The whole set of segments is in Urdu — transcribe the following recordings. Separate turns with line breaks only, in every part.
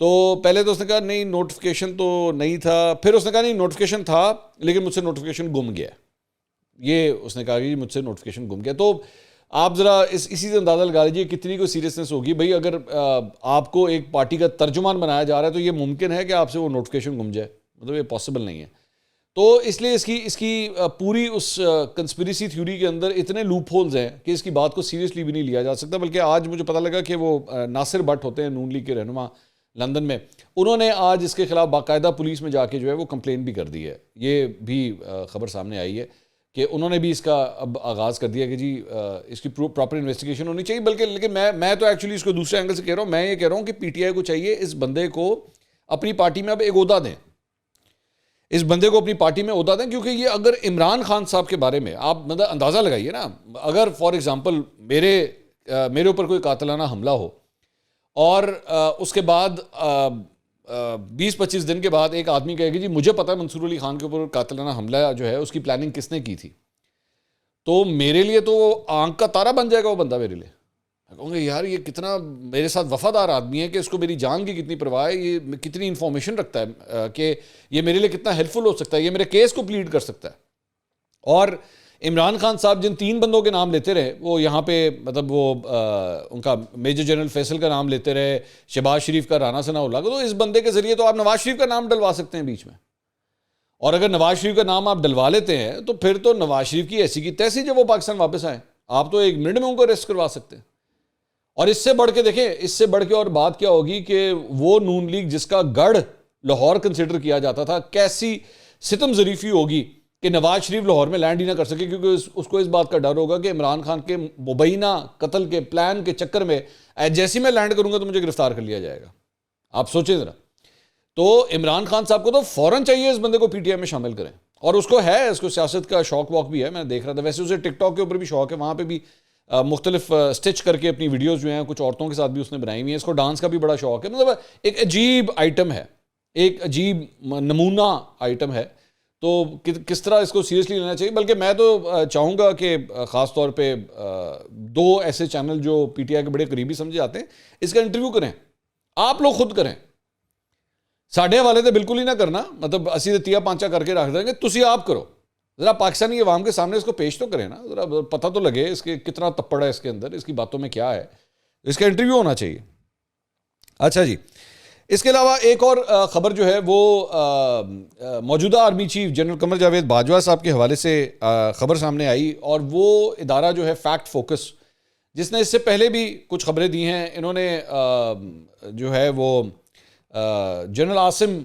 تو پہلے تو اس نے کہا نہیں نوٹیفیکیشن تو نہیں تھا، پھر اس نے کہا نہیں نوٹیفیکیشن تھا لیکن مجھ سے نوٹیفیکیشن گم گیا، یہ اس نے کہا کہ مجھ سے نوٹیفیکیشن گم گیا. تو آپ ذرا اسی سے اندازہ لگا لیجیے کتنی کوئی سیریسنس ہوگی. بھائی اگر آپ کو ایک پارٹی کا ترجمان بنایا جا رہا ہے تو یہ ممکن ہے کہ آپ سے وہ نوٹیفیکیشن گم جائے، مطلب یہ پاسبل نہیں ہے. تو اس لیے اس کی پوری اس کنسپریسی تھیوری کے اندر اتنے لوپ ہولز ہیں کہ اس کی بات کو سیریسلی بھی نہیں لیا جا سکتا. بلکہ آج مجھے پتہ لگا کہ وہ ناصر بٹ ہوتے ہیں نون لیگ کے رہنما لندن میں، انہوں نے آج اس کے خلاف باقاعدہ پولیس میں جا کے جو ہے وہ کمپلین بھی کر دی ہے. یہ بھی خبر سامنے آئی ہے کہ انہوں نے بھی اس کا اب آغاز کر دیا کہ جی اس کی پراپر انویسٹیگیشن ہونی چاہیے. بلکہ لیکن میں تو ایکچولی اس کو دوسرے اینگل سے کہہ رہا ہوں. میں یہ کہہ رہا ہوں کہ پی ٹی آئی کو چاہیے اس بندے کو اپنی پارٹی میں اب ایک عہدہ دیں، اس بندے کو اپنی پارٹی میں عہدہ دیں. کیونکہ یہ اگر عمران خان صاحب کے بارے میں آپ مطلب اندازہ لگائیے نا، اگر فار ایگزامپل میرے اوپر کوئی قاتلانہ حملہ ہو اور اس کے بعد 20-25 دن کے بعد ایک آدمی کہے کہ جی مجھے پتا ہے منصور علی خان کے اوپر قاتلانہ حملہ جو ہے اس کی پلاننگ کس نے کی تھی، تو میرے لیے تو آنکھ کا تارا بن جائے گا وہ بندہ میرے لیے. میں کہوں گا یار یہ کتنا میرے ساتھ وفادار آدمی ہے کہ اس کو میری جان کی کتنی پرواہ ہے، یہ کتنی انفارمیشن رکھتا ہے کہ یہ میرے لیے کتنا ہیلپ فل ہو سکتا ہے، یہ میرے کیس کو پلیڈ کر سکتا ہے. اور عمران خان صاحب جن 3 بندوں کے نام لیتے رہے وہ یہاں پہ مطلب وہ ان کا میجر جنرل فیصل کا نام لیتے رہے، شہباز شریف کا، رانا ثناء اللہ کا، تو اس بندے کے ذریعے تو آپ نواز شریف کا نام ڈلوا سکتے ہیں بیچ میں. اور اگر نواز شریف کا نام آپ ڈلوا لیتے ہیں تو پھر تو نواز شریف کی ایسی کی تیسی جب وہ پاکستان واپس آئیں آپ تو 1 منٹ میں ان کو اریسٹ کروا سکتے ہیں. اور اس سے بڑھ کے دیکھیں، اس سے بڑھ کے اور بات کیا ہوگی کہ وہ نون لیگ جس کا گڑھ لاہور کنسیڈر کیا جاتا تھا، کیسی ستم ظریفی ہوگی کہ نواز شریف لاہور میں لینڈ ہی نہ کر سکے کیونکہ اس کو اس بات کا ڈر ہوگا کہ عمران خان کے مبینہ قتل کے پلان کے چکر میں جیسی میں لینڈ کروں گا تو مجھے گرفتار کر لیا جائے گا. آپ سوچیں ذرا. تو عمران خان صاحب کو تو فوراً چاہیے اس بندے کو پی ٹی آئی میں شامل کریں. اور اس کو ہے، اس کو سیاست کا شوق واک بھی ہے، میں دیکھ رہا تھا. ویسے اسے ٹک ٹاک کے اوپر بھی شوق ہے، وہاں پہ بھی مختلف سٹچ کر کے اپنی ویڈیوز جو ہیں کچھ عورتوں کے ساتھ بھی اس نے بنائی ہوئی ہیں. اس کو ڈانس کا بھی بڑا شوق ہے. مطلب ایک عجیب آئٹم ہے، ایک عجیب نمونہ آئٹم ہے. تو کس طرح اس کو سیریسلی لینا چاہیے. بلکہ میں تو چاہوں گا کہ خاص طور پہ 2 ایسے چینل جو پی ٹی آئی کے بڑے قریبی سمجھے جاتے ہیں اس کا انٹرویو کریں، آپ لوگ خود کریں. ساڈے حوالے تو بالکل ہی نہ کرنا، مطلب اسی تیا پانچا کر کے رکھ دیں گے. تسی آپ کرو ذرا، پاکستانی عوام کے سامنے اس کو پیش تو کریں نا، ذرا پتہ تو لگے اس کے کتنا تپڑ ہے اس کے اندر، اس کی باتوں میں کیا ہے. اس کا انٹرویو ہونا چاہیے. اچھا جی، اس کے علاوہ ایک اور خبر جو ہے وہ موجودہ army chief general Qamar Javed Bajwa صاحب کے حوالے سے خبر سامنے آئی. اور وہ ادارہ جو ہے فیکٹ فوکس، جس نے اس سے پہلے بھی کچھ خبریں دی ہیں، انہوں نے جو ہے وہ جنرل عاصم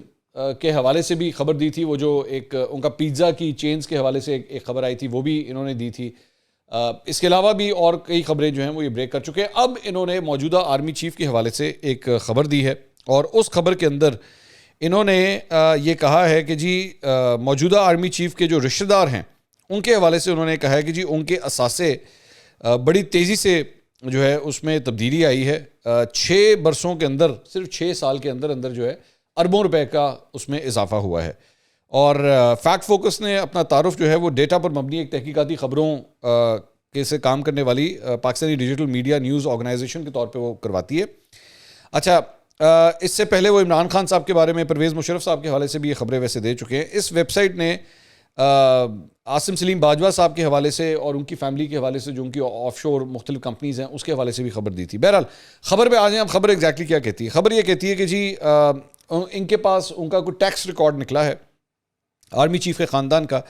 کے حوالے سے بھی خبر دی تھی. وہ جو ایک ان کا پیزا کی چینز کے حوالے سے ایک خبر آئی تھی وہ بھی انہوں نے دی تھی. اس کے علاوہ بھی اور کئی خبریں جو ہیں وہ یہ بریک کر چکے ہیں. اب انہوں نے موجودہ آرمی چیف کے حوالے سے ایک خبر دی ہے اور اس خبر کے اندر انہوں نے یہ کہا ہے کہ جی موجودہ آرمی چیف کے جو رشتہ دار ہیں ان کے حوالے سے انہوں نے کہا ہے کہ جی ان کے اثاثے بڑی تیزی سے جو ہے اس میں تبدیلی آئی ہے. 6 برسوں کے اندر، صرف 6 سال کے اندر اندر جو ہے اربوں روپے کا اس میں اضافہ ہوا ہے. اور فیکٹ فوکس نے اپنا تعارف جو ہے وہ ڈیٹا پر مبنی ایک تحقیقاتی خبروں کے سے کام کرنے والی Pakistani digital media news organization کے طور پہ وہ کرواتی ہے. اچھا، اس سے پہلے وہ عمران خان صاحب کے بارے میں پرویز مشرف صاحب کے حوالے سے بھی یہ خبریں ویسے دے چکے ہیں. اس ویب سائٹ نے عاصم سلیم باجوہ صاحب کے حوالے سے اور ان کی فیملی کے حوالے سے جو ان کی آف شور مختلف کمپنیز ہیں اس کے حوالے سے بھی خبر دی تھی. بہرحال خبر پہ آ جائیں. اب خبر ایگزیکٹلی کیا کہتی ہے؟ خبر یہ کہتی ہے کہ جی ان کے پاس ان کا کوئی ٹیکس ریکارڈ نکلا ہے آرمی چیف کے خاندان کا،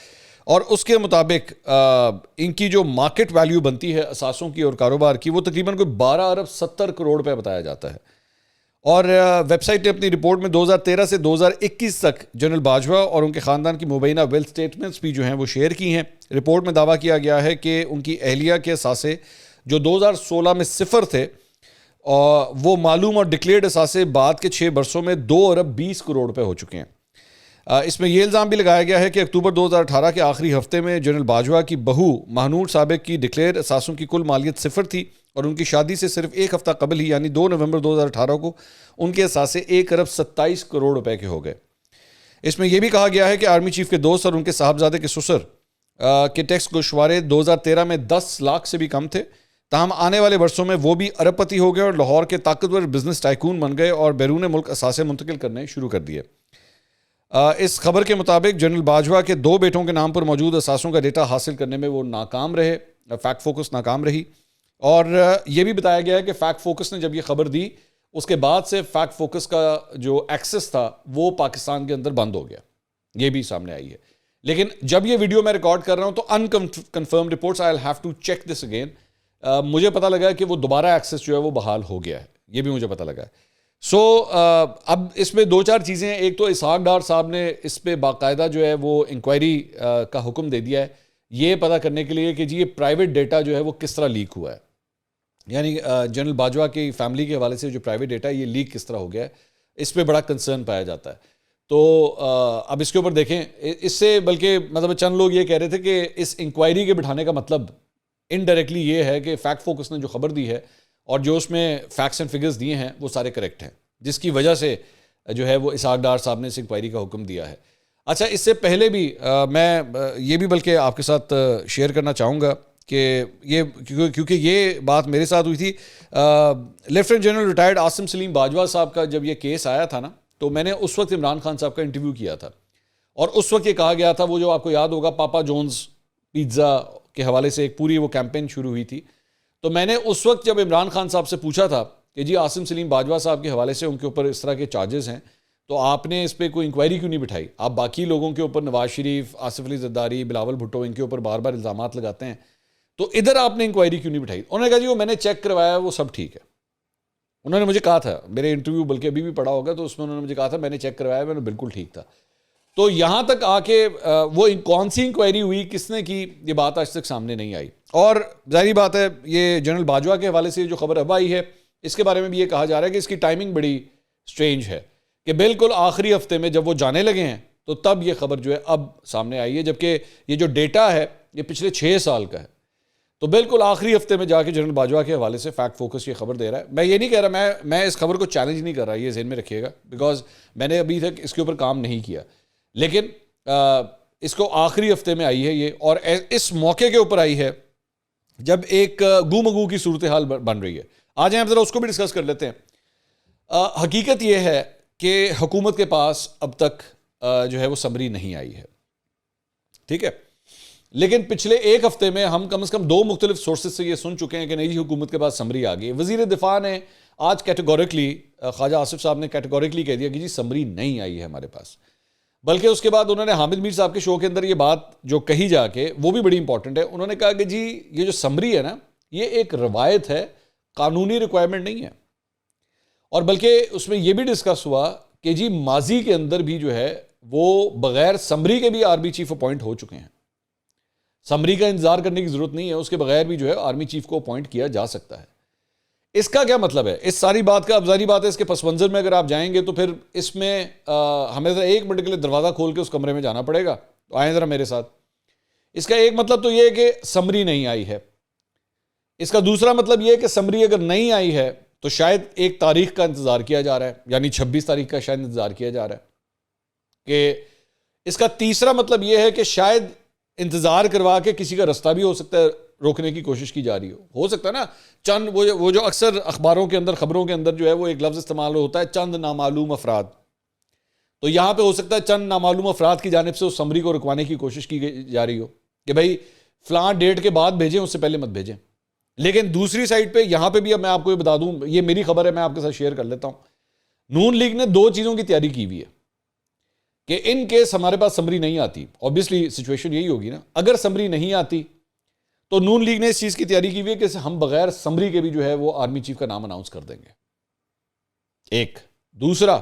اور اس کے مطابق ان کی جو مارکیٹ ویلیو بنتی ہے اثاثوں کی اور کاروبار کی وہ تقریباً کوئی 12 ارب 70 کروڑ روپے بتایا جاتا ہے. اور ویب سائٹ نے اپنی رپورٹ میں 2013 سے 2021 تک جنرل باجوہ اور ان کے خاندان کی مبینہ ویلتھ سٹیٹمنٹس بھی جو ہیں وہ شیئر کی ہیں. رپورٹ میں دعویٰ کیا گیا ہے کہ ان کی اہلیہ کے اثاثے جو 2016 میں 0 تھے وہ معلوم اور ڈکلیئرڈ اثاثے بعد کے 6 برسوں میں 2 ارب 20 کروڑ روپے ہو چکے ہیں. اس میں یہ الزام بھی لگایا گیا ہے کہ اکتوبر 2018 کے آخری ہفتے میں جنرل باجوہ کی بہو ماہنور سابق کی ڈکلیئر اثاثوں کی کل مالیت 0 تھی اور ان کی شادی سے صرف 1 ہفتہ قبل ہی یعنی 2 نومبر 2018 کو ان کے اثاثے 1 ارب 27 کروڑ روپے کے ہو گئے. اس میں یہ بھی کہا گیا ہے کہ آرمی چیف کے دوست اور ان کے صاحبزادے کے سسر کے ٹیکس گوشوارے 2013 میں 10 لاکھ سے بھی کم تھے تاہم آنے والے برسوں میں وہ بھی ارب پتی ہو گئے اور لاہور کے طاقتور بزنس ٹائکون بن گئے اور بیرون ملک اثاثے منتقل کرنے شروع کر دیے۔ اس خبر کے مطابق جنرل باجوہ کے 2 بیٹوں کے نام پر موجود اثاثوں کا ڈیٹا حاصل کرنے میں وہ ناکام رہے، فیکٹ فوکس ناکام رہی، اور یہ بھی بتایا گیا ہے کہ فیکٹ فوکس نے جب یہ خبر دی اس کے بعد سے فیکٹ فوکس کا جو ایکسس تھا وہ پاکستان کے اندر بند ہو گیا، یہ بھی سامنے آئی ہے۔ لیکن جب یہ ویڈیو میں ریکارڈ کر رہا ہوں تو unconfirmed reports I will have to check this again, مجھے پتہ لگا کہ وہ دوبارہ ایکسس جو ہے وہ بحال ہو گیا ہے، یہ بھی مجھے پتہ لگا ہے۔ سو اب اس میں 2-4 چیزیں ہیں۔ ایک تو اسحاق ڈار صاحب نے اس پہ باقاعدہ جو ہے وہ انکوائری کا حکم دے دیا ہے، یہ پتہ کرنے کے لیے کہ جی یہ پرائیویٹ ڈیٹا جو ہے وہ کس طرح لیک ہوا ہے، یعنی جنرل باجوہ کی فیملی کے حوالے سے جو پرائیویٹ ڈیٹا ہے یہ لیک کس طرح ہو گیا ہے، اس پہ بڑا کنسرن پایا جاتا ہے۔ تو اب اس کے اوپر دیکھیں، اس سے بلکہ مطلب چند لوگ یہ کہہ رہے تھے کہ اس انکوائری کے بٹھانے کا مطلب انڈائریکٹلی یہ ہے کہ فیکٹ فوکس نے جو خبر دی ہے اور جو اس میں فیکٹس اینڈ فگرز دیے ہیں وہ سارے کریکٹ ہیں، جس کی وجہ سے جو ہے وہ اسحاق ڈار صاحب نے اس انکوائری کا حکم دیا ہے۔ اچھا، اس سے پہلے بھی میں یہ بھی بلکہ آپ کے ساتھ شیئر کرنا چاہوں گا کہ یہ کیونکہ یہ بات میرے ساتھ ہوئی تھی، lieutenant general retired Asim Saleem Bajwa صاحب کا جب یہ کیس آیا تھا نا، تو میں نے اس وقت عمران خان صاحب کا انٹرویو کیا تھا، اور اس وقت یہ کہا گیا تھا، وہ جو آپ کو یاد ہوگا پاپا جونز پیزا کے حوالے سے ایک پوری وہ کیمپین شروع ہوئی تھی، تو میں نے اس وقت جب عمران خان صاحب سے پوچھا تھا کہ جی عاصم سلیم باجوہ صاحب کے حوالے سے ان کے اوپر اس طرح کے چارجز ہیں تو آپ نے اس پہ کوئی انکوائری کیوں نہیں بٹھائی؟ آپ باقی لوگوں کے اوپر، نواز شریف، آصف علی زرداری، بلاول بھٹو، ان کے اوپر بار بار الزامات لگاتے ہیں، تو ادھر آپ نے انکوائری کیوں نہیں بٹھائی؟ انہوں نے کہا جی وہ میں نے چیک کروایا، وہ سب ٹھیک ہے۔ انہوں نے مجھے کہا تھا، میرے انٹرویو بلکہ ابھی بھی پڑھا ہوگا تو اس میں انہوں نے مجھے کہا تھا میں نے چیک کروایا، میں نے بالکل ٹھیک تھا۔ تو یہاں تک آ کے وہ کون سی انکوائری ہوئی، کس نے کی، یہ بات آج تک سامنے نہیں آئی۔ اور ظاہری بات ہے یہ جنرل باجوہ کے حوالے سے جو خبر اب آئی ہے اس کے بارے میں بھی یہ کہا جا رہا ہے کہ اس کی ٹائمنگ بڑی سٹرینج ہے، کہ بالکل آخری ہفتے میں جب وہ جانے لگے ہیں تو تب یہ خبر جو ہے اب سامنے آئی ہے، جبکہ یہ جو ڈیٹا ہے یہ پچھلے 6 سال کا ہے۔ تو بالکل آخری ہفتے میں جا کے جنرل باجوہ کے حوالے سے فیکٹ فوکس یہ خبر دے رہا ہے۔ میں یہ نہیں کہہ رہا، میں اس خبر کو چیلنج نہیں کر رہا، یہ ذہن میں رکھیے گا، بیکاز میں نے ابھی تک اس کے اوپر کام نہیں کیا، لیکن اس کو آخری ہفتے میں آئی ہے یہ، اور اس موقع کے اوپر آئی ہے جب ایک گو مگو کی صورتحال بن رہی ہے۔ آ جائیں اب ذرا اس کو بھی ڈسکس کر لیتے ہیں۔ حقیقت یہ ہے کہ حکومت کے پاس اب تک جو ہے وہ سمری نہیں آئی ہے، ٹھیک ہے، لیکن پچھلے 1 ہفتے میں ہم کم از کم 2 مختلف سورسز سے یہ سن چکے ہیں کہ نہیں جی حکومت کے پاس سمری آ گئی۔ وزیر دفاع نے آج کیٹیگوریکلی، خواجہ آصف صاحب نے کیٹیگوریکلی کہہ دیا کہ جی سمری نہیں آئی ہے ہمارے پاس، بلکہ اس کے بعد انہوں نے حامد میر صاحب کے شو کے اندر یہ بات جو کہی جا کے وہ بھی بڑی امپورٹنٹ ہے، انہوں نے کہا کہ جی یہ جو سمری ہے نا یہ ایک روایت ہے، قانونی ریکوائرمنٹ نہیں ہے، اور بلکہ اس میں یہ بھی ڈسکس ہوا کہ جی ماضی کے اندر بھی جو ہے وہ بغیر سمری کے بھی آرمی چیف اپوائنٹ ہو چکے ہیں، سمری کا انتظار کرنے کی ضرورت نہیں ہے، اس کے بغیر بھی جو ہے آرمی چیف کو اپوائنٹ کیا جا سکتا ہے۔ اس کا کیا مطلب ہے؟ اس ساری بات کا اب ظاہری بات ہے اس کے پس منظر میں اگر آپ جائیں گے تو پھر اس میں ہمیں ذرا 1 منٹ کے لیے دروازہ کھول کے اس کمرے میں جانا پڑے گا، تو آئیں ذرا میرے ساتھ۔ اس کا ایک مطلب تو یہ ہے کہ سمری نہیں آئی ہے، اس کا دوسرا مطلب یہ ہے کہ سمری اگر نہیں آئی ہے تو شاید ایک تاریخ کا انتظار کیا جا رہا ہے، یعنی 26 تاریخ کا شاید انتظار کیا جا رہا ہے۔ کہ اس کا تیسرا مطلب یہ ہے کہ شاید انتظار کروا کے کسی کا رستہ بھی ہو سکتا ہے روکنے کی کوشش کی جا رہی ہو سکتا ہے نا، چند وہ جو اکثر اخباروں کے اندر، خبروں کے اندر جو ہے وہ ایک لفظ استعمال ہوتا ہے چند نامعلوم افراد، تو یہاں پہ ہو سکتا ہے چند نامعلوم افراد کی جانب سے اس سمری کو رکوانے کی کوشش کی جا رہی ہو کہ بھائی فلاں ڈیٹ کے بعد بھیجیں، اس سے پہلے مت بھیجیں۔ لیکن دوسری سائڈ پہ یہاں پہ بھی اب میں آپ کو یہ بتا دوں، یہ میری خبر ہے، میں آپ کے ساتھ شیئر کر لیتا ہوں، نون لیگ نے 2 چیزوں کی تیاری کی ہوئی ہے کہ ان کیس ہمارے پاس سمری نہیں آتی، اوبیسلی سچویشن یہی ہوگی نا، اگر سمری نہیں آتی تو نون لیگ نے اس چیز کی تیاری کی ہوئی ہے کہ ہم بغیر سمری کے بھی جو ہے وہ آرمی چیف کا نام اناؤنس کر دیں گے، ایک۔ دوسرا،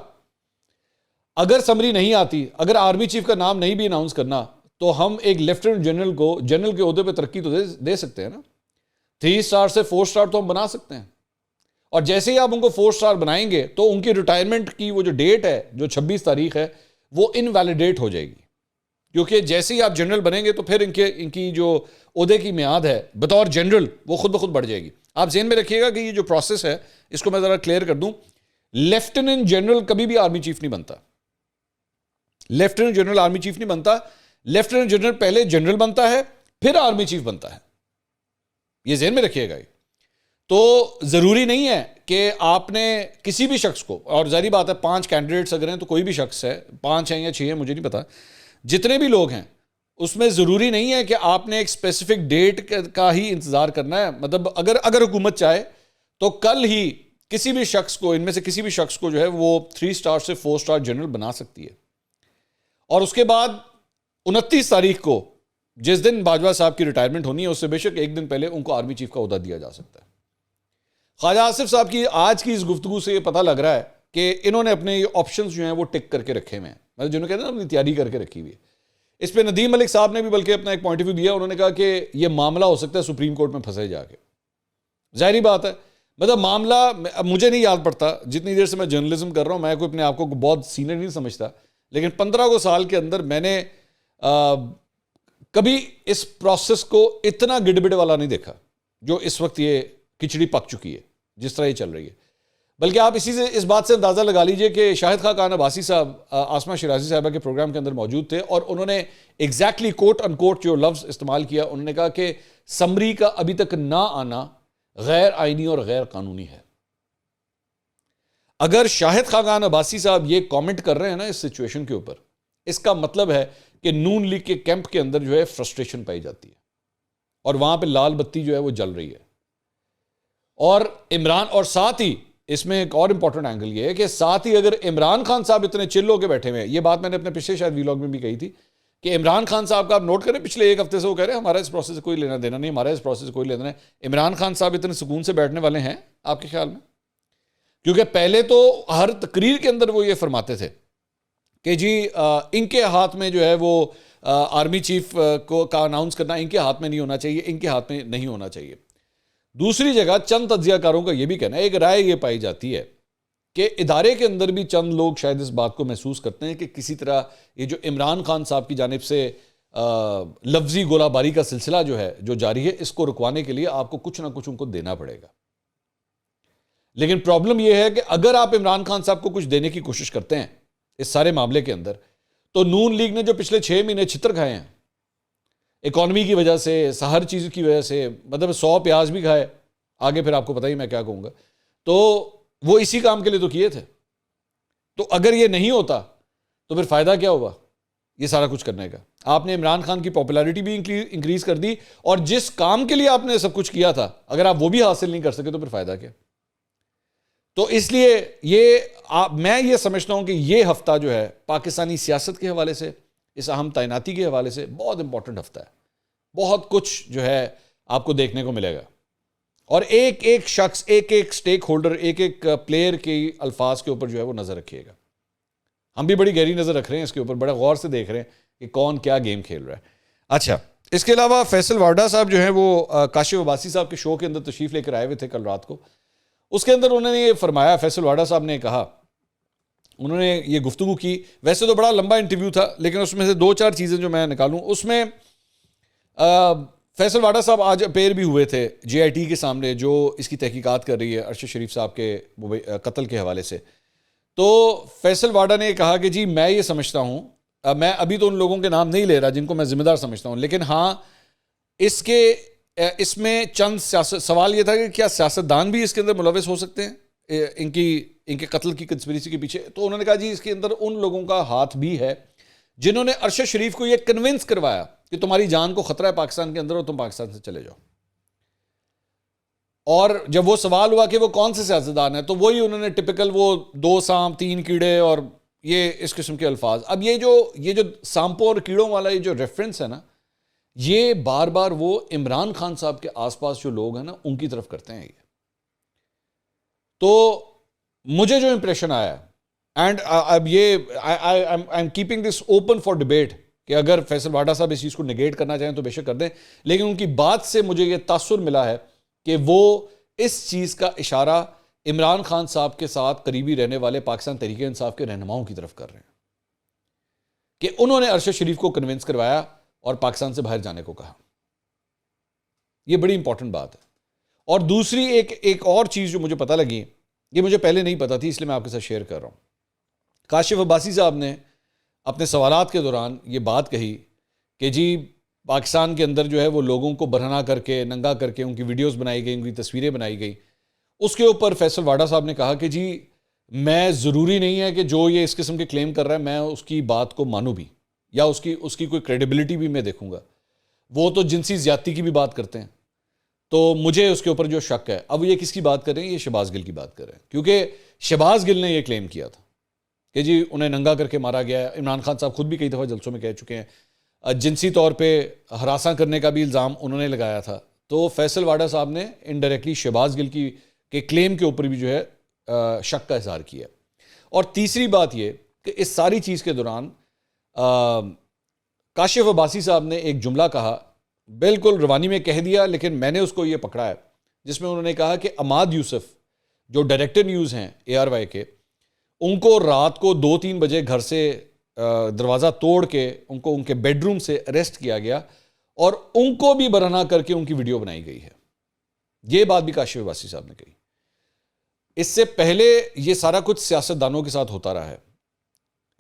اگر سمری نہیں آتی، اگر آرمی چیف کا نام نہیں بھی اناؤنس کرنا تو ہم ایک لیفٹیننٹ جنرل کو جنرل کے عہدے پہ ترقی تو دے سکتے ہیں نا، 3 اسٹار سے 4 اسٹار تو ہم بنا سکتے ہیں، اور جیسے ہی آپ ان کو 4 اسٹار بنائیں گے تو ان کی ریٹائرمنٹ کی وہ جو ڈیٹ ہے جو 26 تاریخ ہے وہ انویلیڈیٹ ہو جائے گی، کیونکہ جیسے ہی آپ جنرل بنیں گے تو پھر ان کی جو عہدے کی میعاد ہے بطور جنرل وہ خود بخود بڑھ جائے گی۔ آپ ذہن میں رکھیے گا کہ یہ جو پروسیس ہے اس کو میں ذرا کلیئر کر دوں، لیفٹیننٹ جنرل کبھی بھی آرمی چیف نہیں بنتا، لیفٹیننٹ جنرل آرمی چیف نہیں بنتا، لیفٹیننٹ جنرل پہلے جنرل بنتا ہے پھر آرمی چیف بنتا ہے، یہ ذہن میں رکھیے گا۔ تو ضروری نہیں ہے کہ آپ نے کسی بھی شخص کو, اور ظاہری بات ہے 5 کینڈیڈیٹس اگر ہیں تو کوئی بھی شخص ہے, 5 ہیں یا 6 ہیں مجھے نہیں پتا, جتنے بھی لوگ ہیں اس میں ضروری نہیں ہے کہ آپ نے ایک اسپیسیفک ڈیٹ کا ہی انتظار کرنا ہے. مطلب اگر حکومت چاہے تو کل ہی کسی بھی شخص کو, ان میں سے کسی بھی شخص کو جو ہے وہ 3 سٹار سے 4 سٹار جنرل بنا سکتی ہے, اور اس کے بعد 29 تاریخ کو جس دن باجوہ صاحب کی ریٹائرمنٹ ہونی ہے اس سے بے شک ایک دن پہلے ان کو آرمی چیف کا عہدہ دیا جا سکتا ہے. خواجہ آصف صاحب کی آج کی اس گفتگو سے یہ پتہ لگ رہا ہے کہ انہوں نے اپنے آپشنز جو ہیں وہ ٹک کر کے رکھے ہوئے ہیں, مطلب جنہوں نے کہتے ہیں نا اپنی تیاری کر کے رکھی ہوئی ہے. اس پہ ندیم ملک صاحب نے بھی بلکہ اپنا ایک پوائنٹ آف ویو دیا, انہوں نے کہا کہ یہ معاملہ ہو سکتا ہے سپریم کورٹ میں پھنسے جا کے. ظاہری بات ہے, مطلب معاملہ مجھے نہیں یاد پڑتا, جتنی دیر سے میں جرنلزم کر رہا ہوں میں کوئی اپنے آپ کو بہت سینئر نہیں سمجھتا, لیکن 15 سال کے اندر میں نے کبھی اس پروسیس کو اتنا گڑبڑ والا نہیں دیکھا جو اس وقت یہ کھچڑی پک چکی ہے جس طرح یہ چل رہی ہے. بلکہ آپ اسی سے اس بات سے اندازہ لگا لیجئے کہ شاہد خاقان عباسی صاحب آسمہ شیرازی صاحبہ کے پروگرام کے اندر موجود تھے, اور انہوں نے ایگزیکٹلی کوٹ ان کوٹ جو لفظ استعمال کیا, انہوں نے کہا کہ سمری کا ابھی تک نہ آنا غیر آئینی اور غیر قانونی ہے. اگر شاہد خاقان عباسی صاحب یہ کامنٹ کر رہے ہیں نا اس سچویشن کے اوپر, اس کا مطلب ہے کہ نون لیگ کے کیمپ کے اندر جو ہے فرسٹریشن پائی جاتی ہے, اور وہاں پہ لال بتی جو ہے وہ جل رہی ہے. اور عمران, اور ساتھ ہی اس میں ایک اور امپورٹنٹ اینگل یہ ہے کہ ساتھ ہی اگر عمران خان صاحب اتنے چل ہو کے بیٹھے ہوئے ہیں, یہ بات میں نے اپنے پچھلے شاید ویلاگ میں بھی کہی تھی کہ عمران خان صاحب کا آپ نوٹ کریں پچھلے ایک ہفتے سے وہ کہہ رہے ہیں ہمارا اس پروسیس سے کوئی لینا دینا نہیں, ہمارا اس پروسیس سے کوئی لینا نہیں. عمران خان صاحب اتنے سکون سے بیٹھنے والے ہیں آپ کے خیال میں؟ کیونکہ پہلے تو ہر تقریر کے اندر وہ یہ فرماتے تھے کہ جی ان کے ہاتھ میں جو ہے وہ آرمی چیف کو کا اناؤنس کرنا ان کے ہاتھ میں نہیں ہونا چاہیے, ان کے ہاتھ میں نہیں ہونا چاہیے. دوسری جگہ چند تجزیہ کاروں کا یہ بھی کہنا ہے, ایک رائے یہ پائی جاتی ہے کہ ادارے کے اندر بھی چند لوگ شاید اس بات کو محسوس کرتے ہیں کہ کسی طرح یہ جو عمران خان صاحب کی جانب سے لفظی گولہ باری کا سلسلہ جو ہے جو جاری ہے, اس کو رکوانے کے لیے آپ کو کچھ نہ کچھ ان کو دینا پڑے گا. لیکن پرابلم یہ ہے کہ اگر آپ عمران خان صاحب کو کچھ دینے کی کوشش کرتے ہیں اس سارے معاملے کے اندر, تو نون لیگ نے جو پچھلے 6 مہینے چھتر کھائے ہیں اکانومی کی وجہ سے, ہر چیز کی وجہ سے, مطلب 100 پیاز بھی کھائے, آگے پھر آپ کو پتہ ہی میں کیا کہوں گا, تو وہ اسی کام کے لیے تو کیے تھے. تو اگر یہ نہیں ہوتا تو پھر فائدہ کیا ہوگا یہ سارا کچھ کرنے کا؟ آپ نے عمران خان کی پاپولیرٹی بھی انکریز کر دی, اور جس کام کے لیے آپ نے سب کچھ کیا تھا اگر آپ وہ بھی حاصل نہیں کر سکے تو پھر فائدہ کیا؟ تو اس لیے میں یہ سمجھتا ہوں کہ یہ ہفتہ جو ہے پاکستانی سیاست کے حوالے سے, اس اہم تعیناتی کے حوالے سے بہت امپورٹنٹ ہفتہ ہے. بہت کچھ جو ہے آپ کو دیکھنے کو ملے گا, اور ایک ایک شخص, ایک ایک سٹیک ہولڈر, ایک ایک پلیئر کے الفاظ کے اوپر جو ہے وہ نظر رکھیے گا. ہم بھی بڑی گہری نظر رکھ رہے ہیں اس کے اوپر, بڑا غور سے دیکھ رہے ہیں کہ کون کیا گیم کھیل رہا ہے. اچھا, اس کے علاوہ فیصل وارڈا صاحب جو ہیں وہ کاشف عباسی صاحب کے شو کے اندر تشریف لے کر آئے ہوئے تھے کل رات کو. اس کے اندر انہوں نے یہ فرمایا, فیصل وارڈا صاحب نے کہا, انہوں نے یہ گفتگو کی, ویسے تو بڑا لمبا انٹرویو تھا لیکن اس میں سے 2-4 چیزیں جو میں نکالوں, اس میں فیصل وارڈا صاحب آج اپیئر بھی ہوئے تھے جے آئی ٹی کے سامنے جو اس کی تحقیقات کر رہی ہے ارشد شریف صاحب کے قتل کے حوالے سے. تو فیصل وارڈا نے کہا کہ جی میں یہ سمجھتا ہوں, میں ابھی تو ان لوگوں کے نام نہیں لے رہا جن کو میں ذمہ دار سمجھتا ہوں, لیکن ہاں اس میں چند سوال یہ تھا کہ کیا سیاستدان بھی اس کے اندر ملوث ہو سکتے ہیں ان کے قتل کی کنسپریسی کے پیچھے. تو انہوں نے کہا جی اس کے اندر ان لوگوں کا ہاتھ بھی ہے جنہوں نے ارشد شریف کو یہ کنونس کروایا کہ تمہاری جان کو خطرہ ہے پاکستان کے اندر اور تم پاکستان سے چلے جاؤ. اور جب وہ سوال ہوا کہ وہ کون سے سیاستدان ہیں, تو وہی انہوں نے ٹپکل وہ 2 سانپ 3 کیڑے اور یہ اس قسم کے الفاظ. اب یہ جو سانپوں اور کیڑوں والا یہ جو ریفرنس ہے نا, یہ بار بار وہ عمران خان صاحب کے آس پاس جو لوگ ہیں نا ان کی طرف کرتے ہیں یہ. تو مجھے جو امپریشن آیا, اینڈ اب یہ I am keeping this open for debate کہ اگر فیصل وارڈا صاحب اس چیز کو نگیٹ کرنا چاہیں تو بے شک کر دیں, لیکن ان کی بات سے مجھے یہ تاثر ملا ہے کہ وہ اس چیز کا اشارہ عمران خان صاحب کے ساتھ قریبی رہنے والے پاکستان تحریک انصاف کے رہنماؤں کی طرف کر رہے ہیں کہ انہوں نے ارشد شریف کو کنونس کروایا اور پاکستان سے باہر جانے کو کہا. یہ بڑی امپورٹنٹ بات ہے. اور دوسری ایک اور چیز جو مجھے پتہ لگی, یہ مجھے پہلے نہیں پتہ تھی اس لیے میں آپ کے ساتھ شیئر کر رہا ہوں. کاشف عباسی صاحب نے اپنے سوالات کے دوران یہ بات کہی کہ جی پاکستان کے اندر جو ہے وہ لوگوں کو برہنہ کر کے ننگا کر کے ان کی ویڈیوز بنائی گئی، ان کی تصویریں بنائی گئی. اس کے اوپر فیصل واڈا صاحب نے کہا کہ جی میں ضروری نہیں ہے کہ جو یہ اس قسم کے کلیم کر رہا ہے میں اس کی بات کو مانوں بھی، یا اس کی کوئی کریڈیبلٹی بھی میں دیکھوں گا. وہ تو جنسی زیادتی کی بھی بات کرتے ہیں، تو مجھے اس کے اوپر جو شک ہے. اب یہ کس کی بات کر رہے ہیں؟ یہ شہباز گل کی بات کر رہے ہیں، کیونکہ شہباز گل نے یہ کلیم کیا تھا کہ جی انہیں ننگا کر کے مارا گیا ہے. عمران خان صاحب خود بھی کئی دفعہ جلسوں میں کہہ چکے ہیں. جنسی طور پہ ہراساں کرنے کا بھی الزام انہوں نے لگایا تھا. تو فیصل واڈا صاحب نے انڈائریکٹلی شہباز گل کے کلیم کے اوپر بھی جو ہے شک کا اظہار کیا. اور تیسری بات یہ کہ اس ساری چیز کے دوران کاشف عباسی صاحب نے ایک جملہ کہا، بالکل روانی میں کہہ دیا لیکن میں نے اس کو یہ پکڑا ہے، جس میں انہوں نے کہا کہ عماد یوسف جو ڈائریکٹر نیوز ہیں ARY کے، ان کو رات کو 2-3 بجے گھر سے دروازہ توڑ کے ان کو ان کے بیڈ روم سے اریسٹ کیا گیا اور ان کو بھی برہنہ کر کے ان کی ویڈیو بنائی گئی ہے. یہ بات بھی کاشف عباسی صاحب نے کہی. اس سے پہلے یہ سارا کچھ سیاستدانوں کے ساتھ ہوتا رہا ہے،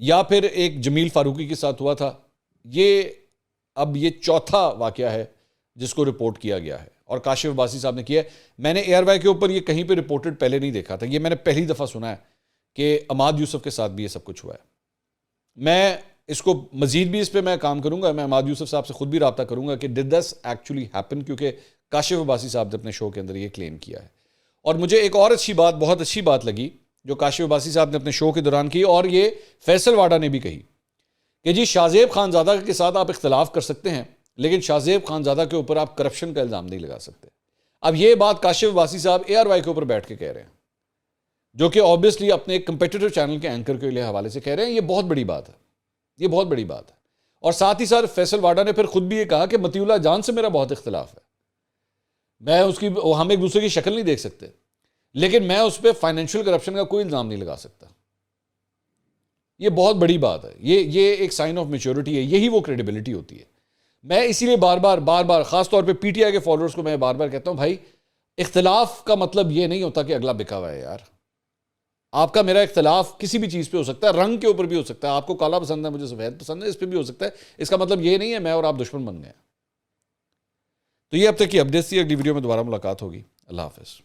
یا پھر ایک جمیل فاروقی کے ساتھ ہوا تھا. اب یہ چوتھا واقعہ ہے جس کو رپورٹ کیا گیا ہے اور کاشف عباسی صاحب نے کیا ہے. میں نے ARY کے اوپر یہ کہیں پہ رپورٹڈ پہلے نہیں دیکھا تھا، یہ میں نے پہلی دفعہ سنا ہے کہ عماد یوسف کے ساتھ بھی یہ سب کچھ ہوا ہے. میں اس کو مزید بھی اس پہ میں کام کروں گا، میں عماد یوسف صاحب سے خود بھی رابطہ کروں گا کہ ڈڈ دس ایکچولی ہیپن، کیونکہ کاشف عباسی صاحب نے اپنے شو کے اندر یہ کلیم کیا ہے. اور مجھے ایک اور بہت اچھی بات لگی جو کاشف عباسی صاحب نے اپنے شو کے دوران کی، اور یہ فیصل واڈا نے بھی کہی کہ جی شاہ خانزادہ کے ساتھ آپ اختلاف کر سکتے ہیں لیکن شاہ خانزادہ کے اوپر آپ کرپشن کا الزام نہیں لگا سکتے. اب یہ بات کاشف عباسی صاحب ARY کے اوپر بیٹھ کے کہہ رہے ہیں، جو کہ آبویسلی اپنے ایک کمپیٹیٹر چینل کے اینکر کے حوالے سے کہہ رہے ہیں. یہ بہت بڑی بات ہے، یہ بہت بڑی بات ہے. اور ساتھ ہی ساتھ فیصل واڈا نے پھر خود بھی یہ کہا کہ مطیع اللہ جان سے میرا بہت اختلاف ہے، ہم ایک دوسرے کی شکل نہیں دیکھ سکتے لیکن میں اس پہ فائنینشیل کرپشن کا کوئی الزام نہیں لگا سکتا. یہ بہت بڑی بات ہے، یہ ایک سائن آف میچورٹی ہے، یہی وہ کریڈیبلٹی ہوتی ہے. میں اسی لیے بار بار خاص طور پہ PTI کے فالوورز کو میں بار بار کہتا ہوں، بھائی اختلاف کا مطلب یہ نہیں ہوتا کہ اگلا بکا ہوا ہے. یار آپ کا میرا اختلاف کسی بھی چیز پہ ہو سکتا ہے، رنگ کے اوپر بھی ہو سکتا ہے، آپ کو کالا پسند ہے مجھے سفید پسند ہے، اس پہ بھی ہو سکتا ہے. اس کا مطلب یہ نہیں ہے میں اور آپ دشمن بن گئے. تو یہ اب تک کی اپڈیٹس تھی، اگلی ویڈیو میں دوبارہ ملاقات ہوگی. اللہ حافظ.